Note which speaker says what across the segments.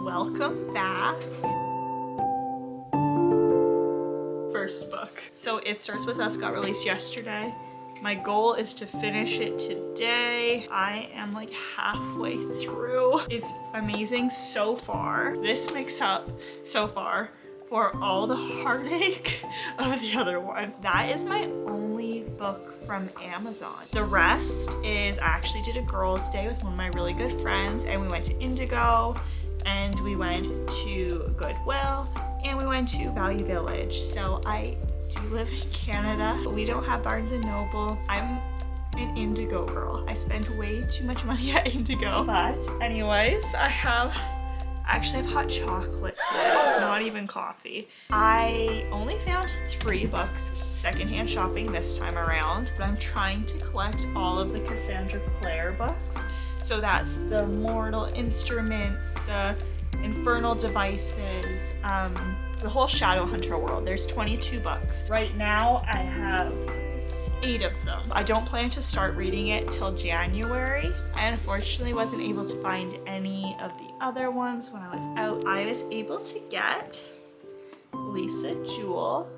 Speaker 1: Welcome back. First book. So It Starts With Us got released yesterday. My goal is to finish it today. I am like halfway through. It's amazing so far. This makes up so far for all the heartache of the other one. That is my only book from Amazon. The rest is I actually did a girls' day with one of my really good friends, and we went to Indigo, and we went to Goodwill, and we went to Value Village. So I do live in Canada. We don't have Barnes & Noble. I'm an Indigo girl. I spend way too much money at Indigo. But anyways, I actually have hot chocolate today, not even coffee. I only found 3 books secondhand shopping this time around, but I'm trying to collect all of the Cassandra Clare books. So that's the Mortal Instruments, the Infernal Devices, the whole Shadowhunter world. There's 22 books. Right now I have 8 of them. I don't plan to start reading it till January. I unfortunately wasn't able to find any of the other ones when I was out. I was able to get Lisa Jewell,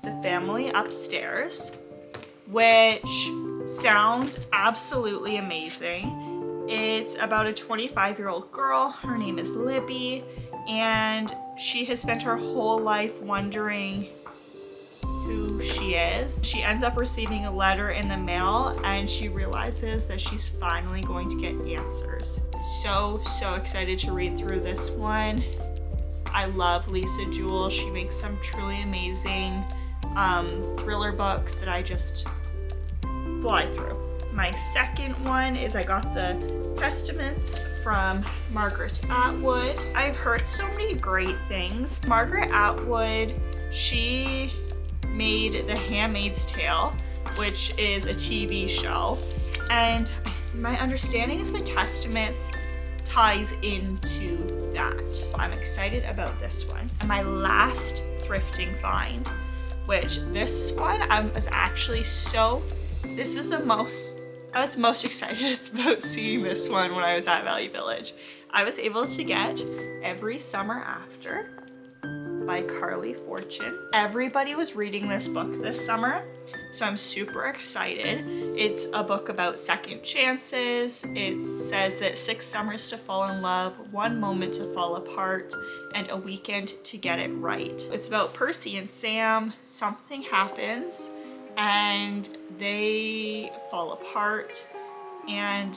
Speaker 1: The Family Upstairs, which sounds absolutely amazing. It's about a 25-year-old girl. Her name is Libby, and she has spent her whole life wondering who she is. She ends up receiving a letter in the mail, and she realizes that she's finally going to get answers. So excited to read through this one. I love Lisa Jewell. She makes some truly amazing thriller books that I just fly through. My second one is I got the Testaments from Margaret Atwood. I've heard so many great things. Margaret Atwood, she made The Handmaid's Tale, which is a TV show, and my understanding is the Testaments ties into that. I'm excited about this one. And my last thrifting find, which this one I was most excited about seeing this one when I was at Value Village. I was able to get Every Summer After by Carly Fortune. Everybody was reading this book this summer, so I'm super excited. It's a book about second chances. It says that 6 summers to fall in love, 1 moment to fall apart, and a weekend to get it right. It's about Percy and Sam. Something happens and they fall apart, and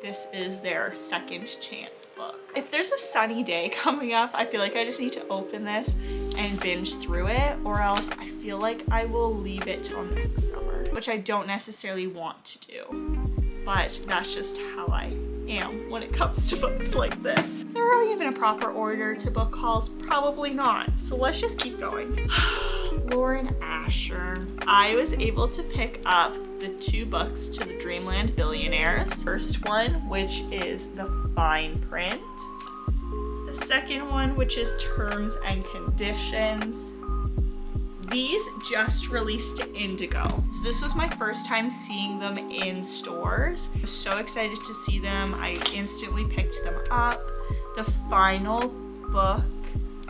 Speaker 1: this is their second chance book. If there's a sunny day coming up, I feel like I just need to open this and binge through it, or else I feel like I will leave it till next summer, which I don't necessarily want to do, but that's just how I am when it comes to books like this. Is there even a proper order to book hauls? Probably not, so let's just keep going. Lauren Asher. I was able to pick up the 2 books to the Dreamland Billionaires. First one, which is The Fine Print. The second one, which is Terms and Conditions. These just released to Indigo. So this was my first time seeing them in stores. I was so excited to see them. I instantly picked them up. The final book,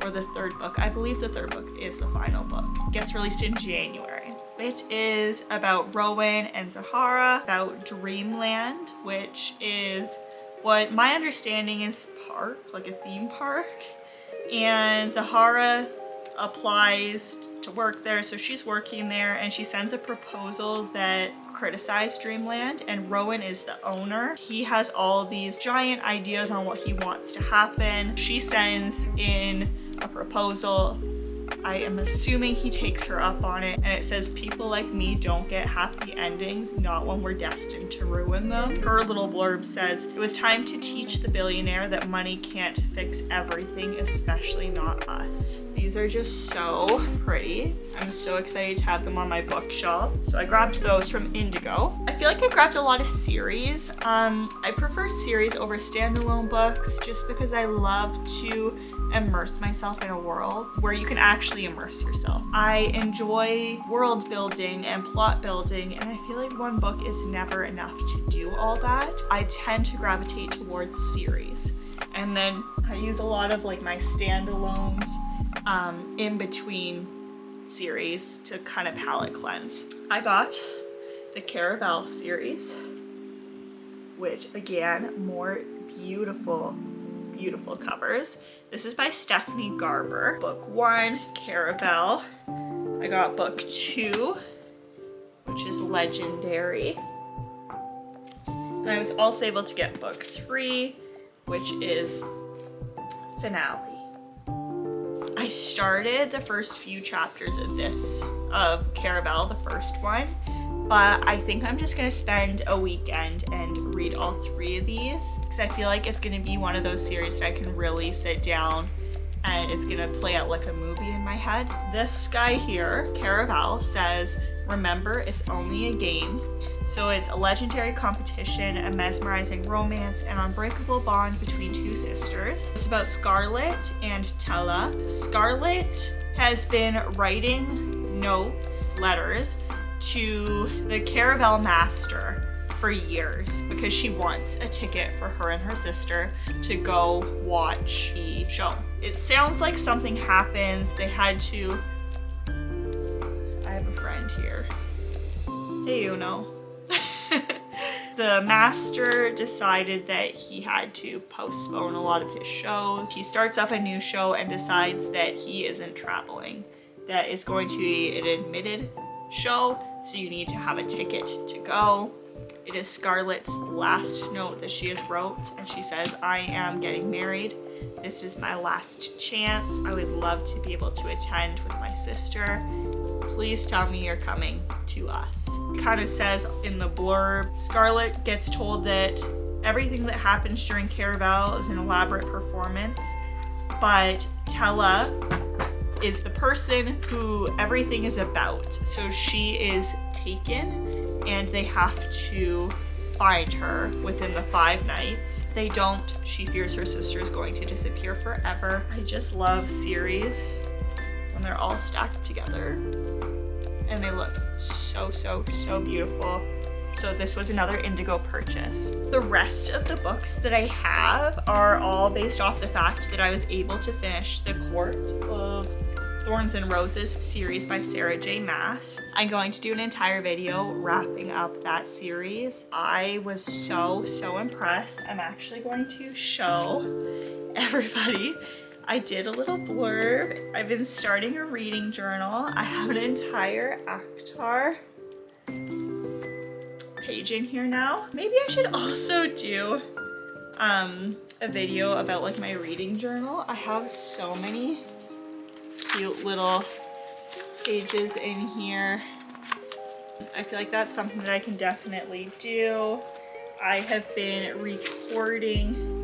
Speaker 1: or the 3rd book, I believe the 3rd book is the final book, gets released in January. It is about Rowan and Zahara, about Dreamland, which is what my understanding is park, like a theme park. And Zahara applies to work there, so she's working there, and she sends a proposal that criticized Dreamland, and Rowan is the owner. He has all these giant ideas on what he wants to happen. She sends in a proposal. I am assuming he takes her up on it, and it says people like me don't get happy endings, not when we're destined to ruin them. Her little blurb says, it was time to teach the billionaire that money can't fix everything, especially not us. These are just so pretty. I'm so excited to have them on my bookshelf. So I grabbed those from Indigo. I feel like I grabbed a lot of series. I prefer series over standalone books just because I love to immerse myself in a world where you can actually immerse yourself. I enjoy world building and plot building, and I feel like one book is never enough to do all that. I tend to gravitate towards series. And then I use a lot of like my standalones in between series to kind of palette cleanse. I got the Caraval series, which again, more beautiful covers. This is by Stephanie Garber. Book 1, Caraval. I got book 2, which is Legendary. And I was also able to get book 3, which is Finale. I started the first few chapters of Caraval, the first one, but I think I'm just gonna spend a weekend and read all 3 of these because I feel like it's gonna be one of those series that I can really sit down and it's gonna play out like a movie in my head. This guy here, Caraval, says, remember, it's only a game. So it's a legendary competition, a mesmerizing romance, an unbreakable bond between 2 sisters. It's about Scarlett and Tella. Scarlett has been writing letters to the Caraval master for years because she wants a ticket for her and her sister to go watch the show. It sounds like something happens. They had to... I have a friend here. Hey, Uno. The master decided that he had to postpone a lot of his shows. He starts up a new show and decides that he isn't traveling. That it's going to be an admitted show, so you need to have a ticket to go. It is Scarlett's last note that she has wrote, and she says, I am getting married. This is my last chance. I would love to be able to attend with my sister. Please tell me you're coming to us. It kind of says in the blurb, Scarlett gets told that everything that happens during Caraval is an elaborate performance, but Tella is the person who everything is about. So she is taken and they have to find her within the 5 nights. If they don't, she fears her sister is going to disappear forever. I just love series when they're all stacked together and they look so beautiful. So this was another Indigo purchase. The rest of the books that I have are all based off the fact that I was able to finish the Court of Thorns and Roses series by Sarah J. Maas. I'm going to do an entire video wrapping up that series. I was so impressed. I'm actually going to show everybody. I did a little blurb. I've been starting a reading journal. I have an entire ACOTAR page in here now. Maybe I should also do a video about like my reading journal. I have so many cute little pages in here. I feel like that's something that I can definitely do. I have been recording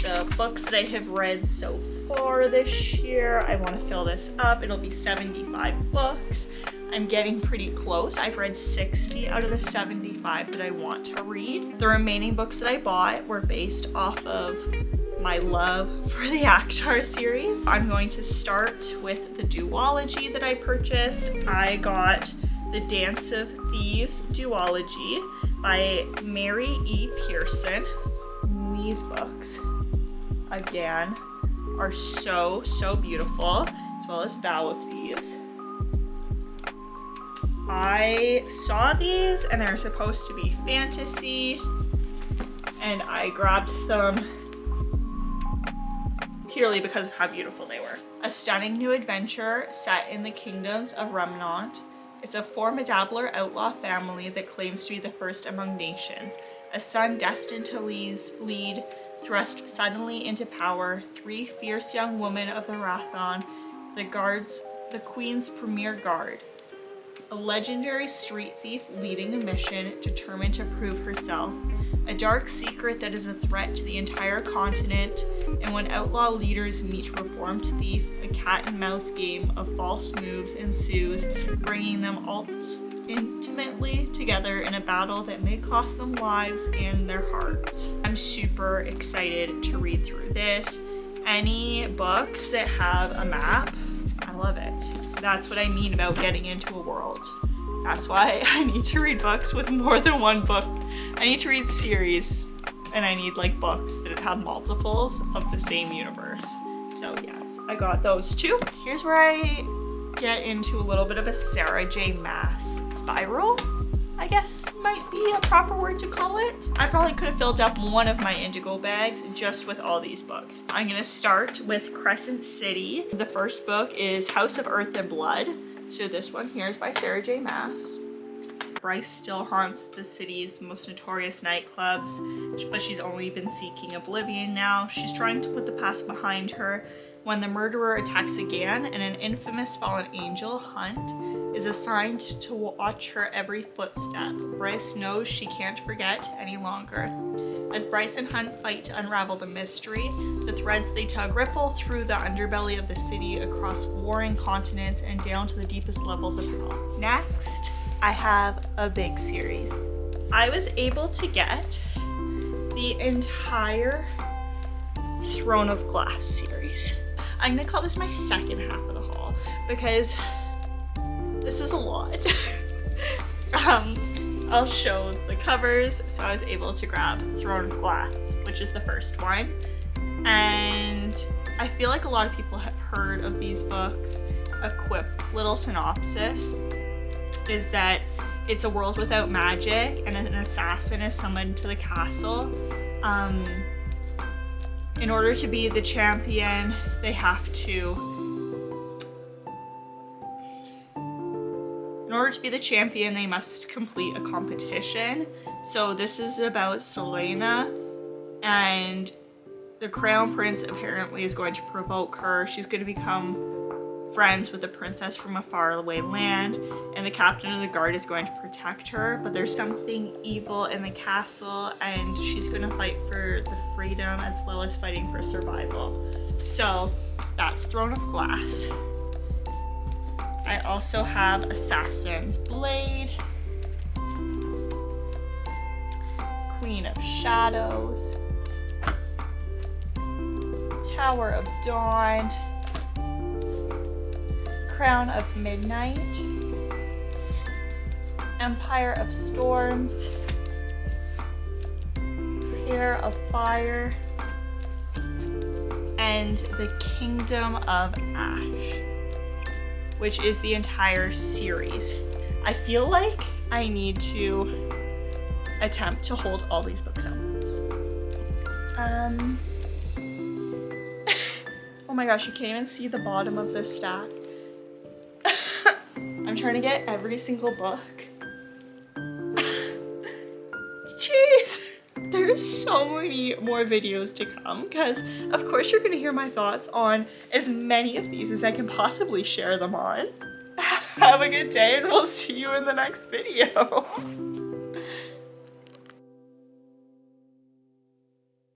Speaker 1: the books that I have read so far this year. I want to fill this up. It'll be 75 books. I'm getting pretty close. I've read 60 out of the 75 that I want to read. The remaining books that I bought were based off of my love for the ACOTAR series. I'm going to start with the duology that I purchased. I got the Dance of Thieves duology by Mary E. Pearson. These books, again, are so beautiful, as well as Vow of Thieves. I saw these and they're supposed to be fantasy, and I grabbed them purely because of how beautiful they were. A stunning new adventure set in the kingdoms of Remnant. It's a formidable outlaw family that claims to be the first among nations. A son destined to lead, thrust suddenly into power, 3 fierce young women of the Rathon, the Queen's premier guard. A legendary street thief leading a mission, determined to prove herself. A dark secret that is a threat to the entire continent, and when outlaw leaders meet reformed thief, a cat and mouse game of false moves ensues, bringing them all intimately together in a battle that may cost them lives and their hearts. I'm super excited to read through this. Any books that have a map, I love it. That's what I mean about getting into a world. That's why I need to read books with more than one book. I need to read series and I need like books that have multiples of the same universe. So yes, I got those two. Here's where I get into a little bit of a Sarah J. Maas spiral, I guess might be a proper word to call it. I probably could have filled up one of my Indigo bags just with all these books. I'm gonna start with Crescent City. The first book is House of Earth and Blood. So this one here is by Sarah J. Maas. Bryce still haunts the city's most notorious nightclubs, but she's only been seeking oblivion now. She's trying to put the past behind her when the murderer attacks again, and an infamous fallen angel, Hunt, is assigned to watch her every footstep. Bryce knows she can't forget any longer. As Bryce and Hunt fight to unravel the mystery, the threads they tug ripple through the underbelly of the city, across warring continents, and down to the deepest levels of hell. Next, I have a big series. I was able to get the entire Throne of Glass series. I'm gonna call this my second half of the haul because this is a lot. I'll show the covers. So I was able to grab Throne of Glass, which is the first one. And I feel like a lot of people have heard of these books. A quick little synopsis is that it's a world without magic and an assassin is summoned to the castle. In order to be the champion, they have to... In order to be the champion, they must complete a competition. So this is about Selena, and the Crown Prince apparently is going to provoke her. She's going to become friends with a princess from a faraway land, and the captain of the guard is going to protect her, but there's something evil in the castle, and she's going to fight for the freedom as well as fighting for survival. So that's Throne of Glass. I also have Assassin's Blade, Queen of Shadows, Tower of Dawn, Crown of Midnight, Empire of Storms, Heir of Fire, and the Kingdom of Ash, which is the entire series. I feel like I need to attempt to hold all these books at once. Oh my gosh, you can't even see the bottom of this stack. I'm trying to get every single book. Jeez! There's so many more videos to come because of course you're gonna hear my thoughts on as many of these as I can possibly share them on. Have a good day and we'll see you in the next video.